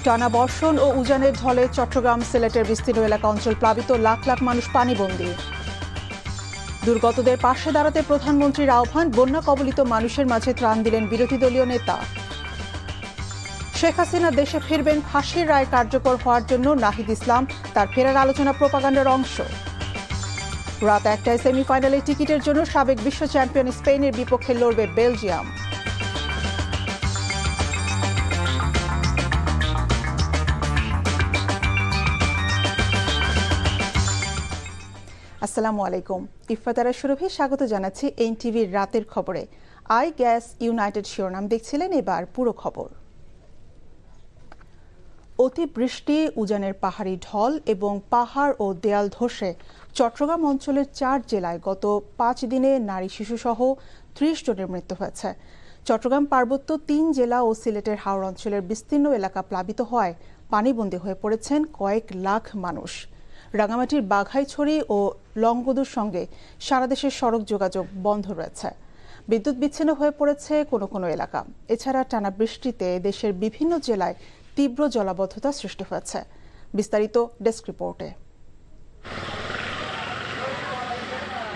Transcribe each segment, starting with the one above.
টানা বর্ষণ ও উজানের ঢলে চট্টগ্রাম সিলেটের বিস্তীর্ণ এলাকা অঞ্চল প্লাবিত, লাখ লাখ মানুষ পানিবন্দী। দুর্গতদের পাশে দাঁড়াতে প্রধানমন্ত্রীর আহ্বান, বন্যা কবলিত মানুষের মাঝে ত্রাণ দিলেন বিরোধী দলীয় নেতা। শেখ হাসিনা দেশে ফিরবেন, ফাঁসির রায় কার্যকর হওয়ার জন্য নাহিদ ইসলাম তার ফেরার আলোচনা প্রোপাগান্ডার অংশ। রাত 1টায় সেমিফাইনালে টিকিটের জন্য সাবেক বিশ্ব চ্যাম্পিয়ন স্পেনের বিপক্ষে লড়বে বেলজিয়াম। আসসালামু আলাইকুম, ইফতারা সুরভি স্বাগত জানাচ্ছি এনটিভির রাতের খবরে। আই গ্যাস ইউনাইটেড শিরোনাম দেখছিলেন, এবার পুরো খবর। অতিবৃষ্টি, উজানের পাহাড়ি ঢল এবং পাহাড় ও দেয়াল ধসে চট্টগ্রাম অঞ্চলের 4 জেলায় গত 5 দিনে নারী শিশুসহ 30 জনের মৃত্যু হয়েছে। চট্টগ্রাম পার্বত্য 3 জেলা ও সিলেটের হাওর অঞ্চলের বিস্তীর্ণ এলাকা প্লাবিত হওয়ায় পানিবন্দী হয়ে পড়েছেন কয়েক লাখ মানুষ। রাঙামাটির বাঘাইছড়ি ও লংগদুর সঙ্গে সারা দেশের সড়ক যোগাযোগ বন্ধ রয়েছে। বিদ্যুৎ বিচ্ছিন্ন হয়ে পড়েছে কোনো কোনো এলাকা। এছাড়া টানা বৃষ্টিতে দেশের বিভিন্ন জেলায় তীব্র জলাবদ্ধতা সৃষ্টি হয়েছে। বিস্তারিত ডেস্ক রিপোর্টে।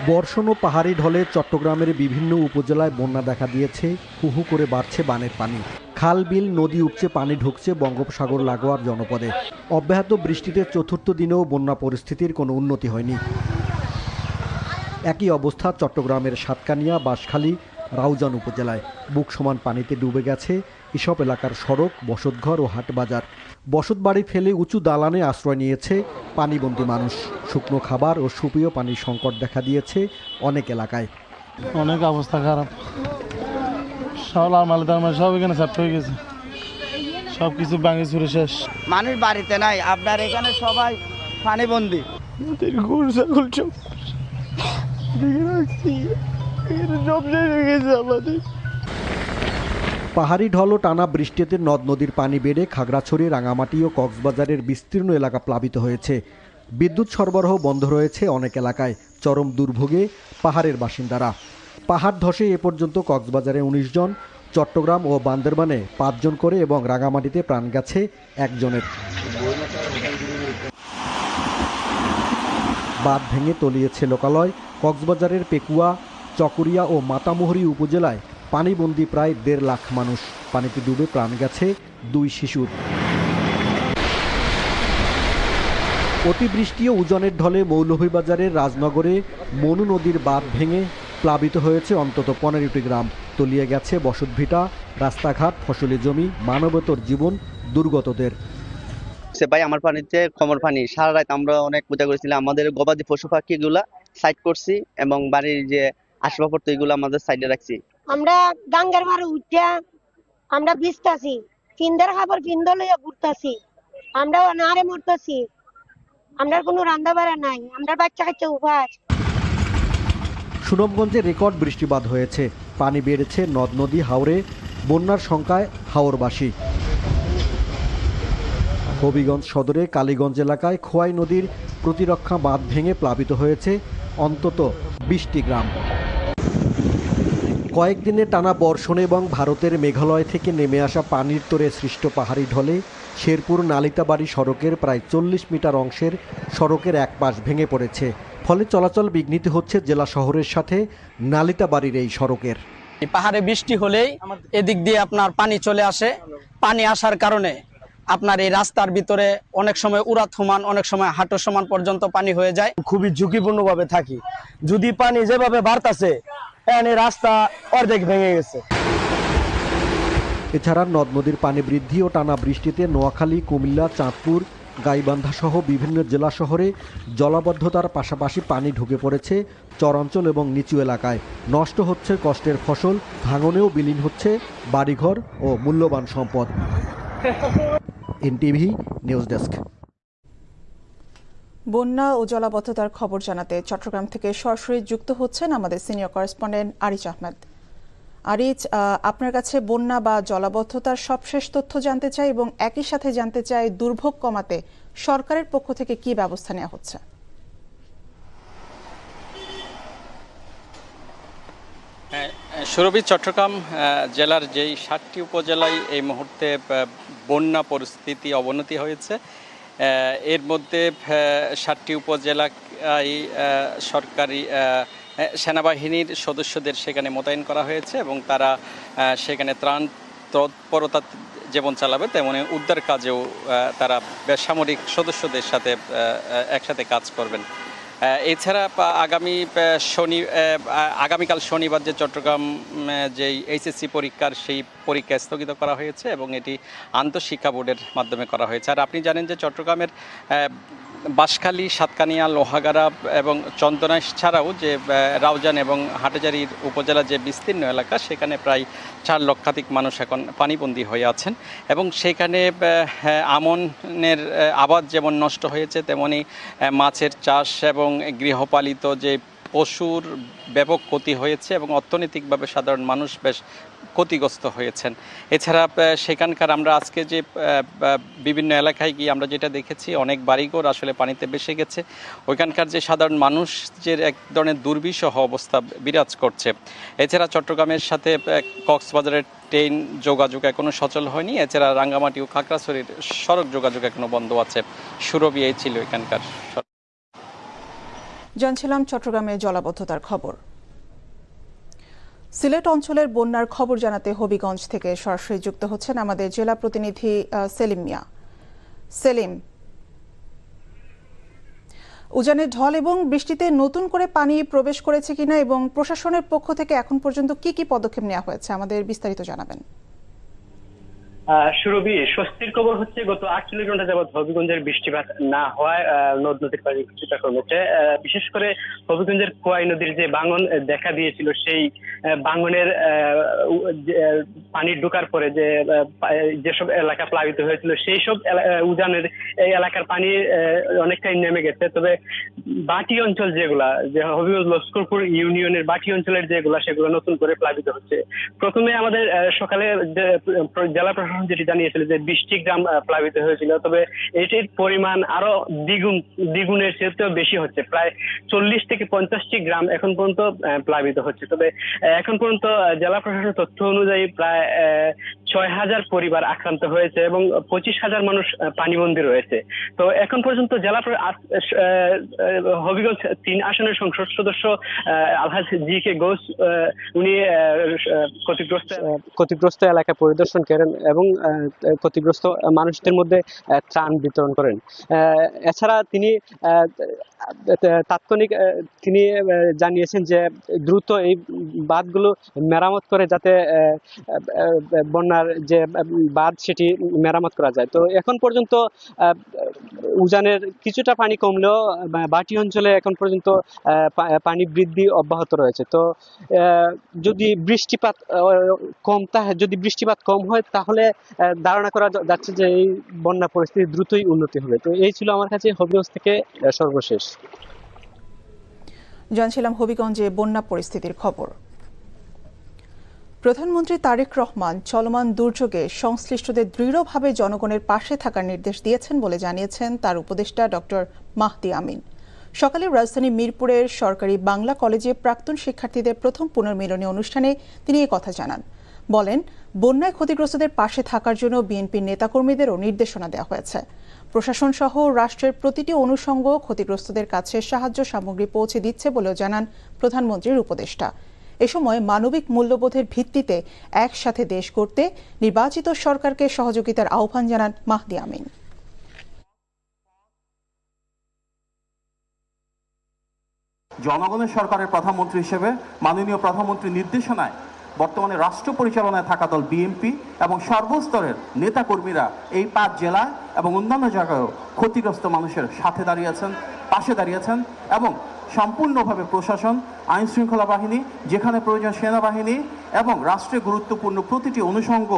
বর্ষণ ও পাহাড়ি ঢলে চট্টগ্রামের বিভিন্ন উপজেলায় বন্যা দেখা দিয়েছে। হুহু করে বাড়ছে বানের পানি, খাল বিল নদী উপচে পানি ঢুকছে বঙ্গোপসাগর লাগোয়ার জনপদে। অব্যাহত বৃষ্টিতে চতুর্থ দিনেও বন্যা পরিস্থিতির কোনো উন্নতি হয়নি। একই অবস্থা চট্টগ্রামের সাতকানিয়া, বাঁশখালী, রাউজান উপজেলায়। বুক সমান পানিতে ডুবে গেছে এসব এলাকার সড়ক, বসতঘর ও হাটবাজার। বসতবাড়ি ফেলে উঁচু দালানে আশ্রয় নিয়েছে পানিবন্দী মানুষ। শুকনো খাবার ও সুপেয় পানির সংকট দেখা দিয়েছে অনেক এলাকায়। অনেক অবস্থা খারাপ, সব এখানে সেপ্ট হয়ে গেছে, সব কিছু ভাঙে চুরে শেষ। মানুষ বাড়িতে নাই, আপনার এখানে সবাই পানিবন্দী। গরু ছাগল সব শেষ হয়ে গেছে আমাদের। পাহাড়ি ঢল ও টানা বৃষ্টিতে নদ নদীর পানি বেড়ে খাগড়াছড়ি, রাঙামাটি ও কক্সবাজারের বিস্তীর্ণ এলাকা প্লাবিত হয়েছে। বিদ্যুৎ সরবরাহ বন্ধ রয়েছে অনেক এলাকায়। চরম দুর্ভোগে পাহাড়ের বাসিন্দারা। পাহাড় ধসে এ পর্যন্ত কক্সবাজারে 19 জন, চট্টগ্রাম ও বান্দরবানে 5 জন করে এবং রাঙামাটিতে প্রাণ গেছে 1 জনের। বাঁধ ভেঙে তলিয়েছে লোকালয়। কক্সবাজারের পেকুয়া, চকরিয়া ও মাতামুহুরী উপজেলায় পানিবন্দী প্রায় 1.5 লাখ মানুষ। পানিতে ডুবে প্রাণ গেছে 2 শিশুর। অতিবৃষ্টি ও উজানের ঢলে মৌলভীবাজারের রাজনগরে মনু নদীর বাঁধ ভেঙে প্লাবিত হয়েছে অন্তত 15টি গ্রাম। তলিয়ে গেছে বসতভিটা, রাস্তাঘাট, ফসলি জমি, মানবতর জীবন দুর্গতদের। ভাই, আমার পানিতে কোমর পানি। সারা রাত আমরা অনেক পূজা করেছিলাম। আমাদের গবাদি পশু পাখি গুলা সাইড করছি এবং বাড়ির যে আসবাবপত্র এগুলো আমাদের সাইডে রাখছি। আমরা ডাঙ্গার মারে উঠা আমরা ভিজতাছি, ফিন্দার খাবার ফিন্দা লইয়া ঘুরতাছি, আমরা অনারে মরতাছি। আমরা কোনো রান্না বাড়া নাই, আমরা বাচ্চা কাচ্চা উপাস। সুনামগঞ্জে রেকর্ড বৃষ্টিপাত হয়েছে। পানি বেড়েছে নদ নদী, হাওরে। বন্যার শঙ্কায় হাওরবাসী। হবিগঞ্জ সদরে কালীগঞ্জ এলাকায় খোয়াই নদীর প্রতিরক্ষা বাঁধ ভেঙে প্লাবিত হয়েছে অন্তত 20টি গ্রাম। কয়েকদিনে টানা বর্ষণে এবং ভারতের মেঘালয় থেকে নেমে আসা পানির তোরে সৃষ্ট পাহাড়ি ঢলে শেরপুর নালিতাবাড়ি সড়কের প্রায় 40 মিটার অংশের সড়কের এক পাশ ভেঙে পড়েছে। ফলে চলাচল বিঘ্নিত হচ্ছে জেলা শহরের সাথে নালিতাবাড়ির এই সড়কের। পাহাড়ে বৃষ্টি হলেই এদিক দিয়ে আপনার পানি চলে আসে। পানি আসার কারণে আপনার এই রাস্তার ভিতরে অনেক সময় উড়াত সমান, অনেক সময় হাঁটু সমান পর্যন্ত পানি হয়ে যায়। খুবই ঝুঁকিপূর্ণভাবে থাকি। যদি পানি যেভাবে বাড়তাছে, রাস্তা অর্ধেক ভেঙে গেছে। এছাড়া নদ নদীর পানি বৃদ্ধি ও টানা বৃষ্টিতে নোয়াখালী, কুমিল্লা, চাঁদপুর, গাইবান্ধা সহ বিভিন্ন জেলা শহরে জলাবদ্ধতার পাশাপাশি পানি ঢুকে পড়েছে চরাঞ্চল এবং নিচু এলাকায়। নষ্ট হচ্ছে কষ্টের ফসল, ভাঙনেও বিলীন হচ্ছে বাড়িঘর ও মূল্যবান সম্পদ। NTV news desk. বন্যা ও জলাবদ্ধতার খবর জানাতে চট্টগ্রাম থেকে সরাসরি যুক্ত হচ্ছেন আমাদের সিনিয়র করেসপন্ডেন্ট আরিজ আহমেদ। আরিজ, আপনার কাছে বন্যা বা জলাবদ্ধতার সবশেষ তথ্য জানতে চাই এবং একই সাথে জানতে চাই দুর্ভোগ কমাতে সরকারের পক্ষ থেকে কি ব্যবস্থা নেওয়া হচ্ছে। সুরভি, চট্টগ্রাম জেলার যেই ৭টি উপজেলায় এই মুহূর্তে বন্যা পরিস্থিতি অবনতি হয়েছে, এর মধ্যে ৭টি উপজেলায় সরকারি সেনাবাহিনীর সদস্যদের সেখানে মোতায়েন করা হয়েছে এবং তারা সেখানে ত্রাণ তৎপরতা যেমন চালাবে তেমনি উদ্ধার কাজেও তারা বেসামরিক সদস্যদের সাথে একসাথে কাজ করবেন। এছাড়া আগামীকাল শনিবার যে চট্টগ্রাম যেই এইচএসসি পরীক্ষার সেই পরীক্ষা স্থগিত করা হয়েছে এবং এটি আন্তঃশিক্ষা বোর্ডের মাধ্যমে করা হয়েছে। আর আপনি জানেন যে চট্টগ্রামের বাঁশখালী, সাতকানিয়া, লোহাগাড়া এবং চন্দনাইশ ছাড়াও যে রাউজান এবং হাটহাজারীর উপজেলা যে বিস্তীর্ণ এলাকা, সেখানে প্রায় 4 লক্ষাধিক মানুষ এখন পানিবন্দী হয়ে আছেন এবং সেখানে আমনের আবাদ যেমন নষ্ট হয়েছে, তেমনি মাছের চাষ এবং গৃহপালিত যে পশুর ব্যাপক ক্ষতি হয়েছে এবং অর্থনৈতিকভাবে সাধারণ মানুষ বেশ ক্ষতিগ্রস্ত হয়েছেন। এছাড়া সেখানকার আমরা আজকে যে বিভিন্ন এলাকায় গিয়ে আমরা যেটা দেখেছি, অনেক বাড়িঘর আসলে পানিতে ভেসে গেছে। ওইখানকার যে সাধারণ মানুষদের এক ধরনের দুর্বিষহ অবস্থা বিরাজ করছে। এছাড়া চট্টগ্রামের সাথে কক্সবাজারের ট্রেন যোগাযোগ এখনও সচল হয়নি। এছাড়া রাঙ্গামাটি ও খাগড়াছড়ির সড়ক যোগাযোগ এখনও বন্ধ আছে। সুরভি, এই ছিল এখানকার। জানছিলাম চট্টগ্রামে জলাবদ্ধতার খবর। সিলেট অঞ্চলের বন্যার খবর জানাতে হবিগঞ্জ থেকে সরাসরি যুক্ত হচ্ছেন আমাদের জেলা প্রতিনিধি সেলিম মিয়া। সেলিম, উজানের ঢল এবং বৃষ্টিতে নতুন করে পানি প্রবেশ করেছে কিনা এবং প্রশাসনের পক্ষ থেকে এখন পর্যন্ত কি কি পদক্ষেপ নেওয়া হয়েছে আমাদের বিস্তারিত জানাবেন। সুরভি, স্বস্তির খবর হচ্ছে গত 48 ঘন্টা যাবৎ হবিগঞ্জের বৃষ্টিপাত না হওয়ায় নদ নদীর পানি কিছুটা কমেছে। বিশেষ করে হবিগঞ্জের খোয়াই নদীর যে ভাঙন দেখা দিয়েছিল, সেই ভাঙনের পানি ঢোকার পরে যেসব এলাকা প্লাবিত হয়েছিল, সেই সব উজানের এই এলাকার পানি অনেকটাই নেমে গেছে। তবে বাটি অঞ্চল যেগুলা, যে হবিগঞ্জ লস্করপুর ইউনিয়নের বাটি অঞ্চলের যেগুলা, সেগুলো নতুন করে প্লাবিত হচ্ছে। প্রথমে আমাদের সকালে জেলা প্রশাসন যেটি জানিয়েছিল যে 20টি গ্রাম প্লাবিত হয়েছিল, তবে এটির পরিমাণ আরো দ্বিগুণের চেয়েও বেশি হচ্ছে। প্রায় 40 থেকে 50টি গ্রাম এখন পর্যন্ত প্লাবিত হচ্ছে। তবে এখন পর্যন্ত জেলা প্রশাসনের তথ্য অনুযায়ী প্রায় 6000 পরিবার আক্রান্ত হয়েছে এবং 25,000 মানুষ পানিবন্দী রয়েছে। তো এখন পর্যন্ত জেলা হবিগঞ্জ 3 আসনের সংসদ সদস্য আলহাজ জি কে গোস, উনি ক্ষতিগ্রস্ত এলাকা পরিদর্শন করেন এবং ক্ষতিগ্রস্ত মানুষদের মধ্যে ত্রাণ বিতরণ করেন। এছাড়া তিনি তাৎক্ষণিক জানিয়েছেন যে দ্রুত এই বাঁধগুলো মেরামত করে যাতে বন্যার যে বাঁধ সেটি মেরামত করা যায়। তো এখন পর্যন্ত উজানের কিছুটা পানি কমলেও বাটি অঞ্চলে এখন পর্যন্ত পানি বৃদ্ধি অব্যাহত রয়েছে। তো যদি বৃষ্টিপাত কম হয় তাহলে ধারণা করা যাচ্ছে যে এই বন্যা পরিস্থিতি দ্রুতই উন্নতি হবে। তো এই ছিল আমার কাছে হবিগঞ্জ থেকে সর্বশেষ। জানছিলাম হবিগঞ্জে বন্যা পরিস্থিতির খবর। প্রধানমন্ত্রী তারেক রহমান চলমান দুর্যোগে সংশ্লিষ্টদের দৃঢ়ভাবে জনগণের পাশে থাকার নির্দেশ দিয়েছেন বলে জানিয়েছেন তার উপদেষ্টা ডক্টর মাহদি আমিন। সকালে রাজধানী মিরপুরের সরকারি বাংলা কলেজে প্রাক্তন শিক্ষার্থীদের প্রথম পুনর্মিলনী অনুষ্ঠানে তিনি এই কথা জানান। বলেন, বন্যায় ক্ষতিগ্রস্তদের পাশে থাকার জন্য বিএনপির নেতাকর্মীদেরও নির্দেশনা দেওয়া হয়েছে। প্রশাসন সহ রাষ্ট্রের প্রতিটি অনুষঙ্গ ক্ষতিগ্রস্তদের কাছে সাহায্য সামগ্রী পৌঁছে দিচ্ছে বলেও জানান প্রধানমন্ত্রীর উপদেষ্টা। এ সময় মানবিক মূল্যবোধের ভিত্তিতে একসাথে দেশ গড়তে নির্বাচিত সরকারকে সহযোগিতার আহ্বান জানান মাহদি আমিন। জনগণের সরকারের প্রধানমন্ত্রী হিসেবে মাননীয় প্রধানমন্ত্রীর নির্দেশনায় বর্তমানে রাষ্ট্র পরিচালনায় থাকা দল বিএনপি এবং সর্বস্তরের নেতাকর্মীরা এই 5 জেলায় এবং অন্যান্য জায়গায়ও ক্ষতিগ্রস্ত মানুষের সাথে দাঁড়িয়েছেন, পাশে দাঁড়িয়েছেন এবং সম্পূর্ণভাবে প্রশাসন, আইন শৃঙ্খলা বাহিনী, যেখানে প্রয়োজন সেনাবাহিনী এবং রাষ্ট্রে গুরুত্বপূর্ণ প্রতিটি অনুষঙ্গ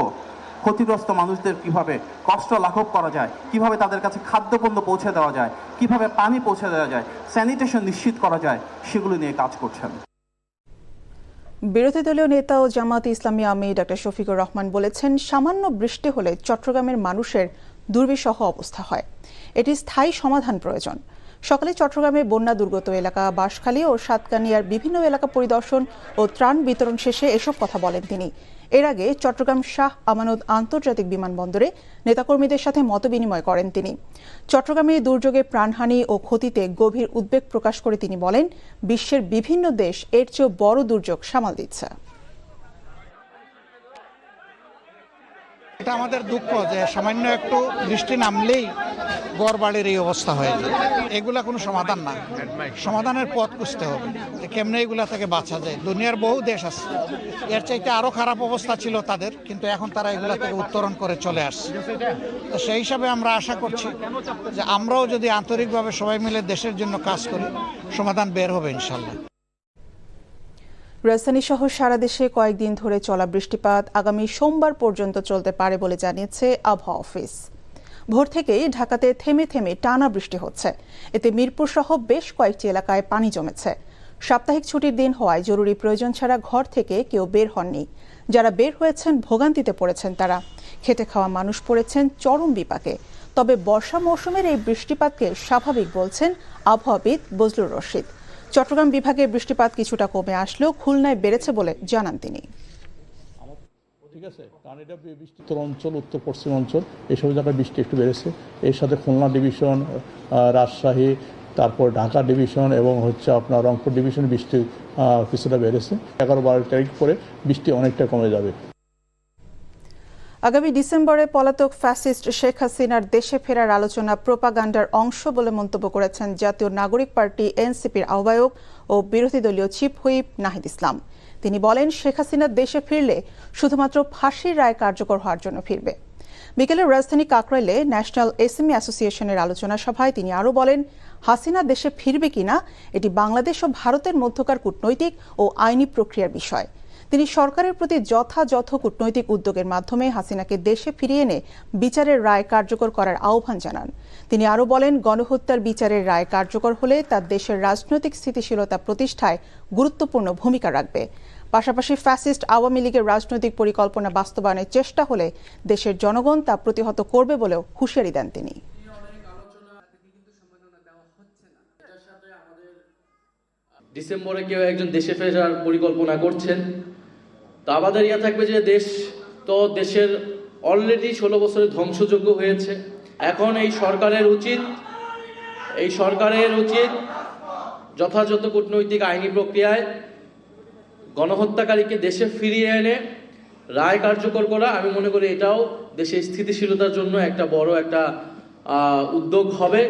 ক্ষতিগ্রস্ত মানুষদের কিভাবে কষ্ট লাঘব করা যায়, কিভাবে তাদের কাছে খাদ্যপণ্য পৌঁছে দেওয়া যায়, কিভাবে পানি পৌঁছে দেওয়া যায়, স্যানিটেশন নিশ্চিত করা যায়, সেগুলো নিয়ে কাজ করছেন। বিরোধী দলীয় নেতা ও জামায়াতে ইসলামী আমির ডক্টর শফিকুর রহমান বলেছেন, সামান্য বৃষ্টি হলে চট্টগ্রামের মানুষের দুর্বিষহ অবস্থা হয়। এটি স্থায়ী সমাধান প্রয়োজন। সকালে চট্টগ্রামে বন্যা দুর্গত এলাকা বাঁশখালী ও সাতকানিয়ার বিভিন্ন এলাকা পরিদর্শন ও ত্রাণ বিতরণ শেষে এসব কথা বলেন তিনি। এর আগে চট্টগ্রাম শাহ আমানত আন্তর্জাতিক বিমানবন্দরে নেতাকর্মীদের সাথে মতবিনিময় করেন তিনি। চট্টগ্রামে দুর্যোগে প্রাণহানি ও ক্ষতিতে গভীর উদ্বেগ প্রকাশ করে তিনি বলেন, বিশ্বের বিভিন্ন দেশ এর চেয়েও বড় দুর্যোগ সামাল দিচ্ছে। এটা আমাদের দুঃখ যে সামান্য একটু বৃষ্টি নামলেই গড়বাড়ির এই অবস্থা হয়ে যায়। এগুলা কোনো সমাধান না, সমাধানের পথ খুঁজতে হবে কেমনে এগুলা থেকে বাঁচা যায়। দুনিয়ার বহু দেশ আছে এর চাইতে আরো খারাপ অবস্থা ছিল তাদের, কিন্তু এখন তারা এগুলা থেকে উত্তরণ করে চলে আসছে। তো সেই হিসাবে আমরা আশা করছি যে আমরাও যদি আন্তরিকভাবে সবাই মিলে দেশের জন্য কাজ করি, সমাধান বের হবে ইনশাল্লাহ। রাজধানী সহ সারা দেশে কয়েকদিন ধরে চলা বৃষ্টিপাত আগামী সোমবার পর্যন্ত চলতে পারে বলে জানিয়েছে আবহাওয়া অফিস। ভোর থেকেই ঢাকাতে থেমে থেমে টানা বৃষ্টি হচ্ছে। এতে মিরপুর সহ বেশ কয়েকটি এলাকায় পানি জমেছে। সাপ্তাহিক ছুটির দিন হওয়ায় জরুরি প্রয়োজন ছাড়া ঘর থেকে কেউ বের হননি। যারা বের হয়েছেন ভোগান্তিতে পড়েছেন তারা। খেটে খাওয়া মানুষ পড়েছেন চরম বিপাকে। তবে বর্ষা মৌসুমের এই বৃষ্টিপাতকে স্বাভাবিক বলছেন আবহাওয়াবিদ বজলুর রশিদ। চট্টগ্রাম বিভাগে বৃষ্টিপাত কিছুটা কমে আসলেও খুলনায় বেড়েছে বলে জানান তিনি। ঠিক আছে, কারণ এটা বৃষ্টির অঞ্চল, উত্তর পশ্চিম অঞ্চল, এইসব জায়গায় বৃষ্টি একটু বেড়েছে। এর সাথে খুলনা ডিভিশন, রাজশাহী, তারপর ঢাকা ডিভিশন এবং আপনার রংপুর ডিভিশন বৃষ্টি কিছুটা বেড়েছে। 11-12 তারিখ পরে বৃষ্টি অনেকটা কমে যাবে। আগামী ডিসেম্বরে পলাতক ফ্যাসিস্ট শেখ হাসিনার দেশে ফেরার আলোচনা প্রোপাগান্ডার অংশ বলে মন্তব্য করেছেন জাতীয় নাগরিক পার্টি এনসিপির আহ্বায়ক ও বিরোধী দলীয় চিফ হুইপ নাহিদ ইসলাম। তিনি বলেন, শেখ হাসিনা দেশে ফিরলে শুধুমাত্র ফাঁসির রায় কার্যকর হওয়ার জন্য ফিরবে। বিকেলে রাজধানী কাকরাইলে ন্যাশনাল এসএমই অ্যাসোসিয়েশনের আলোচনা সভায় তিনি আরও বলেন, হাসিনা দেশে ফিরবে কিনা এটি বাংলাদেশ ও ভারতের মধ্যকার কূটনৈতিক ও আইনি প্রক্রিয়ার বিষয়। তিনি সরকারের প্রতি যথাযথ কূটনৈতিক উদ্যোগের মাধ্যমে হাসিনাকে দেশে ফিরিয়ে এনে বিচারের রায় কার্যকর করার আহ্বান জানান। তিনি আরও বলেন, গণহত্যার বিচারের রায় কার্যকর হলে তার দেশের রাজনৈতিক স্থিতিশীলতা প্রতিষ্ঠায় গুরুত্বপূর্ণ ভূমিকা রাখবে। পাশাপাশি ফ্যাসিস্ট আওয়ামী লীগের রাজনৈতিক পরিকল্পনা বাস্তবায়নের চেষ্টা হলে দেশের জনগণ তা প্রতিহত করবে বলেও হুঁশিয়ারি দেন তিনি। ডিসেম্বরে কেউ একজন দেশে ফেরার পরিকল্পনা করছেন, তো আমাদের থাকবে যে দেশের অলরেডি 16 বছরের ধ্বংসযজ্ঞ হয়েছে। এখন এই সরকারের উচিত যথাযথ কূটনৈতিক আইনি প্রক্রিয়ায় গণহত্যাকারীকে দেশে ফিরিয়ে এনে রায় কার্যকর করা। আমি মনে করি এটাও দেশের স্থিতিশীলতার জন্য একটা বড় উদ্যোগ হবে।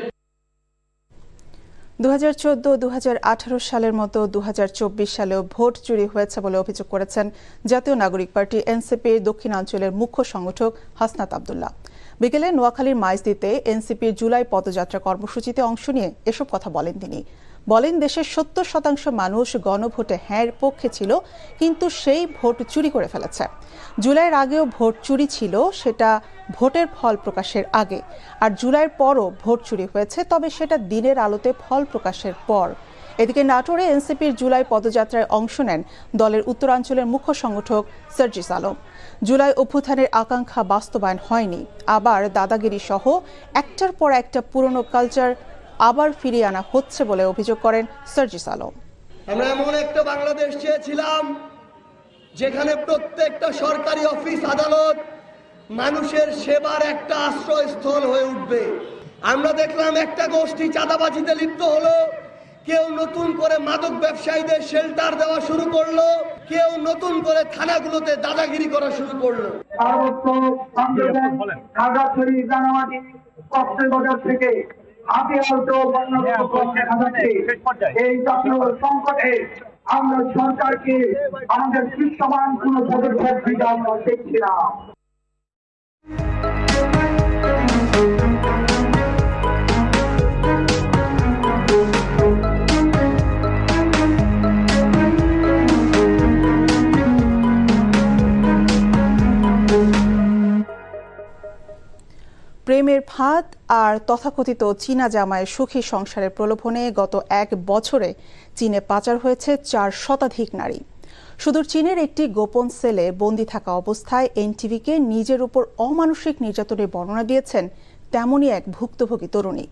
2014-2018 সালের মতো 2024 সালেও ভোট চুরি হয়েছে বলে অভিযোগ করেছেন জাতীয় নাগরিক পার্টি এনসিপির দক্ষিণাঞ্চলের মুখ্য সংগঠক হাসনাত আব্দুল্লাহ। বিকেলে নোয়াখালীর মাইজদীতে এনসিপির জুলাই পদযাত্রা কর্মসূচিতে অংশ নিয়ে এসব কথা বলেন তিনি। বলেন, দেশের 70% মানুষ গণভোটে হ্যাঁর পক্ষে ছিল, কিন্তু সেই ভোট চুরি করে ফেলেছে। জুলাইয়ের আগেও ভোট চুরি ছিল, সেটা ভোটের ফল প্রকাশের আগে। আর জুলাইয়ের পরও ভোট চুরি হয়েছে, তবে সেটা দিনের আলোতে ফল প্রকাশের পর। এদিকে নাটোরে এনসিপির জুলাই পদযাত্রায় অংশ নেন দলের উত্তরাঞ্চলের মুখ্য সংগঠক সার্জিস আলম। জুলাই অভ্যুত্থানের আকাঙ্ক্ষা বাস্তবায়ন হয়নি, আবার দাদাগিরি সহ একটার পর একটা পুরনো কালচার আবার ফিরিয়ে আনা হচ্ছে বলে অভিযোগ করেন সার্জিস আলম। আমরা এমন একটা বাংলাদেশ চেয়েছিলাম যেখানে প্রত্যেকটা সরকারি অফিস আদালত মানুষের সেবার একটা আশ্রয়স্থল হয়ে উঠবে। আমরা দেখলাম একটা গোষ্ঠী চাঁদাবাজিতে লিপ্ত হলো, কেউ নতুন করে মাদক ব্যবসায়ীদের শেল্টার দেওয়া শুরু করলো, কেউ নতুন করে থানাগুলোতে দাদাগিরি করা শুরু করলো। থেকে এই জাতীয় সংকটে আমরা সরকারকে আমাদের দৃশ্যমান কোন পদক্ষেপ দিতে আমরা দেখছি না। প্রেমের ফাঁদ আর তথাকথিত চীনা জামাইয়ের সুখী সংসারের প্রলোভনে গত 1 বছরে চীনে পাচার হয়েছে 4 শতাধিক নারী। সুদূর চীনের একটি গোপন সেলে বন্দী থাকা অবস্থায় এনটিভিকে নিজের উপর অমানসিক নির্যাতনের বর্ণনা দিয়েছেন তেমনই এক ভুক্তভোগী তরুণী।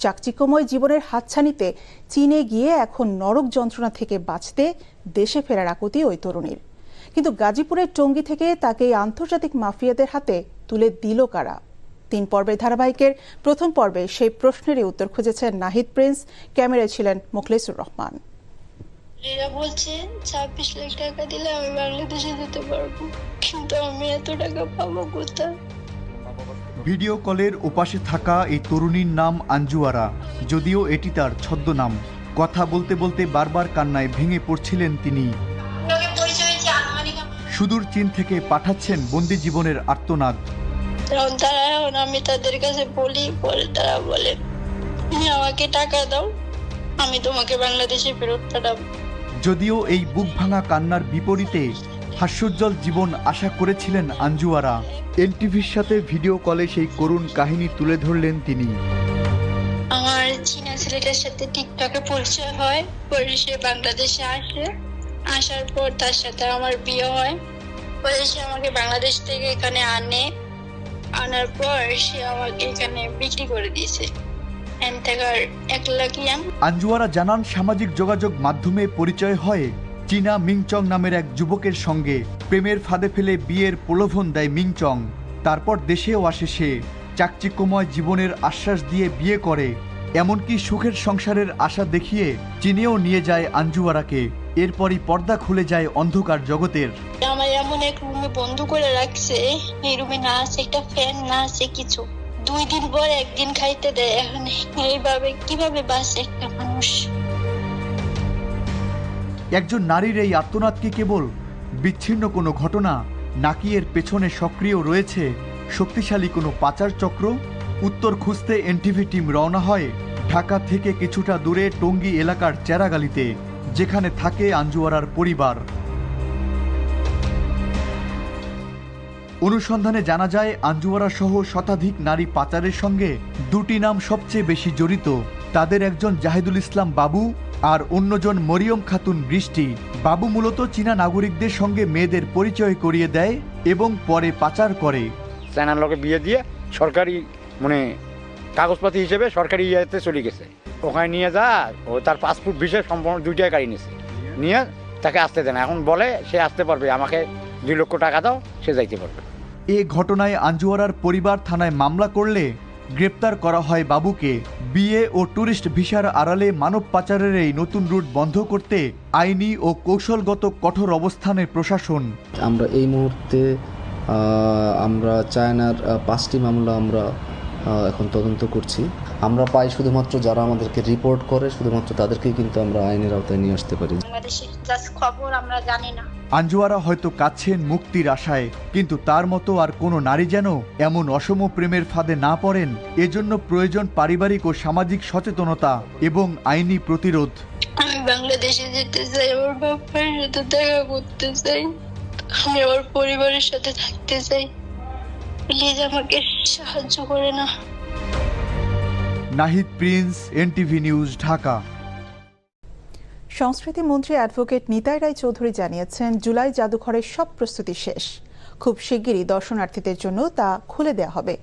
চাকচিক্যময় জীবনের হাতছানিতে চীনে গিয়ে এখন নরক যন্ত্রণা থেকে বাঁচতে দেশে ফেরার আকুতি ওই তরুণীর। কিন্তু গাজীপুরের টঙ্গী থেকে তাকে এই আন্তর্জাতিক মাফিয়াদের হাতে তুলে দিল কারা? 3 পর্বের ধারাবাহিকের প্রথম পর্বে সেই প্রশ্নেরই উত্তর খুঁজেছেন নাহিদ প্রিন্স। ক্যামেরায় ছিলেন মোখলেসুর রহমান। এরা বলছে 26 লাখ টাকা দিলে আমি বাংলাদেশে যেতে পারবো, কিন্তু আমি এত টাকা পাবো কোথায়? ভিডিও কলের ওপাশে থাকা এই তরুণীর নাম আঞ্জুয়ারা, যদিও এটি তার ছদ্মনাম। কথা বলতে বলতে বারবার কান্নায় ভেঙে পড়ছিলেন তিনি। সুদূর চীন থেকে পাঠাচ্ছেন বন্দি জীবনের আর্তনাদ। আমি তাদের কাছে বলি, পরে তারা বলে আমাকে টাকা দাও, আমি তোমাকে বাংলাদেশে ফেরত পাঠাবো। যদিও এই বুক ভাঙা কান্নার বিপরীতে হাস্যোজ্জ্বল জীবন আশা করেছিলেন আঞ্জুয়ারা। এনটিভির সাথে ভিডিও কলে সেই করুণ কাহিনী তুলে ধরলেন তিনি। আমার চীনা ছেলেটার সাথে টিকটকে পরিচয় হয়, পরে সে বাংলাদেশে আসে, আসার পর তার সাথে আমার বিয়ে হয়। পরে সে আমাকে বাংলাদেশ থেকে এখানে আনার পর সে আমাকে এখানে বিক্রি করে দিয়েছে। আঞ্জুয়ারা জানান, সামাজিক যোগাযোগ মাধ্যমে পরিচয় হয় চীনা মিংচং নামের এক যুবকের সঙ্গে। প্রেমের ফাঁদে ফেলে বিয়ের প্রলোভন দেয় মিংচং। তারপর দেশেও আসে সে। চাকচিক্যময় জীবনের আশ্বাস দিয়ে বিয়ে করে, এমনকি সুখের সংসারের আশা দেখিয়ে চীনেও নিয়ে যায় আঞ্জুয়ারাকে। এরপরই পর্দা খুলে যায় অন্ধকার জগতের। আমার এমন এক রুমে বন্ধ করে রাখছে, এই রুমে না আছে একটা ফ্যান, না আছে কিছু। 2 দিন পর একদিন খাইতে দেয়। এখন এইভাবে কিভাবে বাঁচে একটা মানুষ? একজন নারীর এই আর্তনাদ কি কেবল বিচ্ছিন্ন কোনো ঘটনা, নাকি এর পেছনে সক্রিয় রয়েছে শক্তিশালী কোনো পাচার চক্র? উত্তর খুঁজতে এনটিভি টিম রওনা হয় ঢাকা থেকে কিছুটা দূরে টঙ্গী এলাকার চেরাগালিতে, যেখানে থাকে আঞ্জুয়ারার পরিবার। অনুসন্ধানে জানা যায়, আঞ্জুয়ারা সহ শতাধিক নারী পাচারের সঙ্গে 2টি নাম সবচেয়ে বেশি জড়িত। তাদের একজন জাহিদুল ইসলাম বাবু আর অন্যজন মরিয়ম খাতুন বৃষ্টি। বাবু মূলত চীনা নাগরিকদের সঙ্গে মেয়েদের পরিচয় করিয়ে দেয় এবং পরে পাচার করে। চায়নার লোকে বিয়ে দিয়ে সরকারি কাগজপাতি হিসেবে সরকারি ইয়েতে চলে গেছে। ওখানে নিয়ে যা ও তার পাসপোর্ট ভিসা সম্পূর্ণ 2টাই গাড়ি নিয়েছে, নিয়ে তাকে আসতে দেয় না। এখন বলে সে আসতে পারবে, আমাকে 2 লক্ষ টাকা দাও, সে যাইতে পারবে। এ ঘটনায় আঞ্জুয়ারার পরিবার থানায় মামলা করলে গ্রেপ্তার করা হয় বাবুকে। বিয়ে ও ট্যুরিস্ট ভিসার আড়ালে মানব পাচারের এই নতুন রুট বন্ধ করতে আইনি ও কৌশলগত কঠোর অবস্থানে প্রশাসন। আমরা এই মুহূর্তে আমরা চায়নার 5টি মামলা আমরা এখন তদন্ত করছি। আমরা পাই শুধুমাত্র যারা আমাদেরকে রিপোর্ট করে, শুধুমাত্র তাদেরকেই কিন্তু আমরা আইনের আওতায় নিয়ে আসতে পারি। বাংলাদেশে জাস্ট খবর আমরা জানি না। আঞ্জুয়ারা হয়তো কাঁদছেন মুক্তির আশায়, কিন্তু তার মতো আর কোনো নারী যেন এমন অসম প্রেমের ফাঁদে না পড়েন, এজন্য প্রয়োজন পারিবারিক ও সামাজিক সচেতনতা এবং আইনি প্রতিরোধ। আমি বাংলাদেশে যেতে চাই, আমার বাবার সাথে দেখা করতে চাই, আমি আমার পরিবারের সাথে থাকতে চাই। প্লিজ আমাকে সাহায্য করে না। Nahid Prince, NTV news, Dhaka. সংস্কৃতি মন্ত্রী অ্যাডভোকেট নিতাই রায় চৌধুরী জানিয়েছেন, জুলাই জাদুঘরের সব প্রস্তুতি শেষ, খুব শিগগিরই দর্শনার্থীদের জন্য তা খুলে দেওয়া হবে।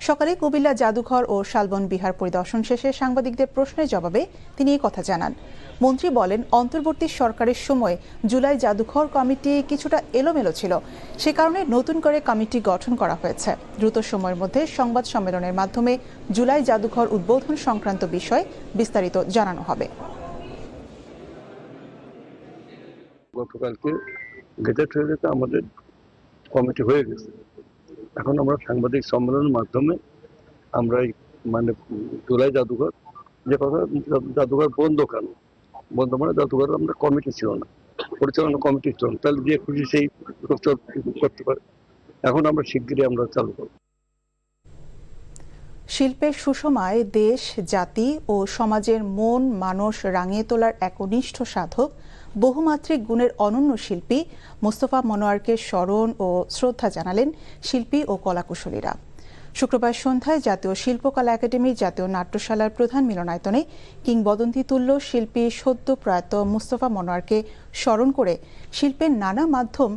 সকালে কুমিল্লা জাদুঘর ও শালবন বিহার পরিদর্শন শেষে সাংবাদিকদের প্রশ্নের জবাবে তিনি এই কথা জানান। মন্ত্রী বলেন, অন্তর্বর্তী সরকারের সময় জুলাই জাদুঘর কমিটি কিছুটা এলোমেলো ছিল, সে কারণে নতুন করে কমিটি গঠন করা হয়েছে। দ্রুত সময়ের মধ্যে সংবাদ সম্মেলনের মাধ্যমে জুলাই জাদুঘর উদ্বোধন সংক্রান্ত বিষয় বিস্তারিত জানানো হবে। গতকালকে গেজেট হয়ে গেছে, আমাদের কমিটি হয়ে গেছে। এখন আমরা সাংবাদিক সম্মেলনের মাধ্যমে আমরা জুলাই জাদুঘর, যে কথা জাদুঘর বন্ধ কেন বন্ধ, জাদুঘর আমরা কমিটি ছিল না, পরিচালনা কমিটি ছিল না, তাহলে যে খুশি সেই করতে পারে। এখন আমরা শিগগিরই আমরা চালু করব। শিল্পের সুষমায় দেশ, জাতি ও সমাজের মন মানস রাঙিয়ে তোলার একনিষ্ঠ সাধক, বহুমাত্রিক গুণের অনন্য শিল্পী মোস্তফা মনোয়ারকে স্মরণ ও শ্রদ্ধা জানালেন শিল্পী ও কলাকুশলীরা। শুক্রবার সন্ধ্যায় জাতীয় শিল্পকলা একাডেমির জাতীয় নাট্যশালার প্রধান মিলনায়তনে কিংবদন্তি তুল্য শিল্পী সদ্য প্রয়াত মোস্তফা মনোয়ারকে স্মরণ করে শিল্পের নানা মাধ্যম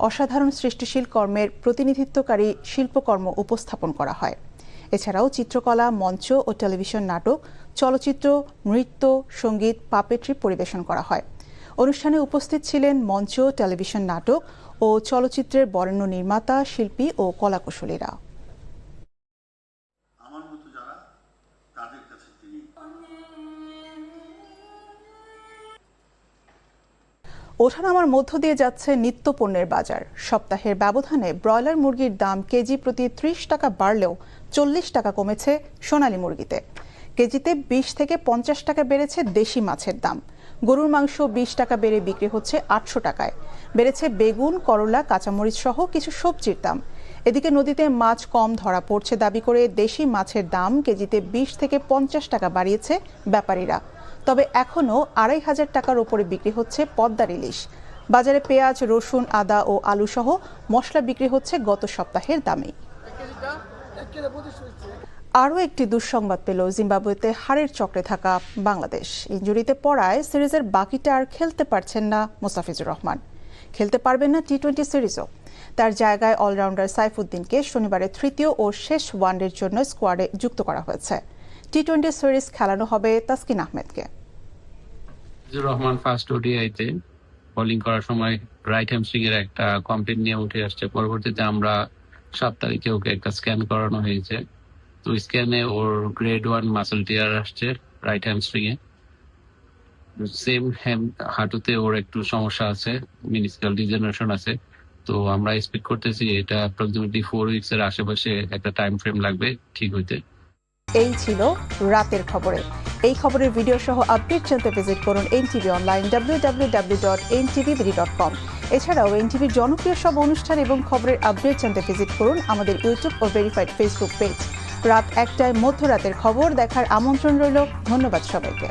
অসাধারণ সৃষ্টিশীল কর্মের প্রতিনিধিত্বকারী শিল্পকর্ম উপস্থাপন করা হয়। এছাড়াও চিত্রকলা, মঞ্চ ও টেলিভিশন নাটক, চলচ্চিত্র, নৃত্য, সঙ্গীত, পাপেট্রি পরিবেশন করা হয়। অনুষ্ঠানে উপস্থিত ছিলেন মঞ্চ, টেলিভিশন নাটক ও চলচ্চিত্রের বরেণ্য নির্মাতা, শিল্পী ও কলাকুশলীরা। ওঠানামার মধ্য দিয়ে যাচ্ছে নিত্য পণ্যের বাজার। সপ্তাহের ব্যবধানে ব্রয়লার মুরগির দাম কেজি প্রতি 30 টাকা বাড়লেও 40 টাকা কমেছে সোনালী মুরগিতে। কেজিতে 20 থেকে 50 টাকা বেড়েছে দেশি মাছের দাম। গরুর মাংস 20 টাকা বেড়ে বিক্রি হচ্ছে 800 টাকায়। বেড়েছে বেগুন, করলা, কাঁচামরিচ সহ কিছু সবজির দাম। এদিকে নদীতে মাছ কম ধরা পড়ছে দাবি করে দেশি মাছের দাম কেজিতে 20 থেকে 50 টাকা বাড়িয়েছে ব্যাপারীরা। তবে এখনও 2500 টাকার উপরে বিক্রি হচ্ছে পদ্মার ইলিশ। বাজারে পেঁয়াজ, রসুন, আদা ও আলু সহ মশলা বিক্রি হচ্ছে গত সপ্তাহের দামেই। আরও একটি দুঃসংবাদ পেল জিম্বাবুয়েতে হারের চক্রে থাকা বাংলাদেশ। ইনজুরিতে পড়ায় সিরিজের বাকিটা আর খেলতে পারছেন না মোস্তাফিজুর রহমান। খেলতে পারবেন না টি-20 সিরিজও। তার জায়গায় অলরাউন্ডার সাইফুদ্দিনকে শনিবারের তৃতীয় ও শেষ ওয়ানডের জন্য স্কোয়াডে যুক্ত করা হয়েছে। টি-20 সিরিজ খেলানো হবে তাসকিন আহমেদকে। রহমান ফার্স্ট ওডিআইতে বোলিং করার সময় রাইট হ্যামস্ট্রিং এর একটা কমপ্লেইন নিয়ে উঠে আসছে। পরবর্তীতে আমরা 7 তারিখে ওকে একটা স্ক্যান করানো হয়েছে। তো স্ক্যানে ওর গ্রেড 1 মাসল টিয়ার আসছে রাইট হ্যামস্ট্রিং এ। সেম হাঁটুতে ওর একটু সমস্যা আছে, মিনিস্কাল ডিজেনারেশন আছে। তো আমরা এক্সপেক্ট করতেছি এটা অ্যাপ্রক্সিমেটলি 4 উইকস এর আশেপাশে একটা টাইম ফ্রেম লাগবে ঠিক হইতে। এই ছিল রাতের খবরে। এই খবরের ভিডিও সহ আপডেট জানতে ভিজিট করুন এনটিভি অনলাইন www.ntvbd.com। এছাড়াও এনটিভির জনপ্রিয় সব অনুষ্ঠান এবং খবরের আপডেট জানতে ভিজিট করুন আমাদের ইউটিউব ও ভেরিফাইড ফেসবুক পেজ। রাত 1টায় মধ্যরাতের খবর দেখার আমন্ত্রণ রইল। ধন্যবাদ সবাইকে।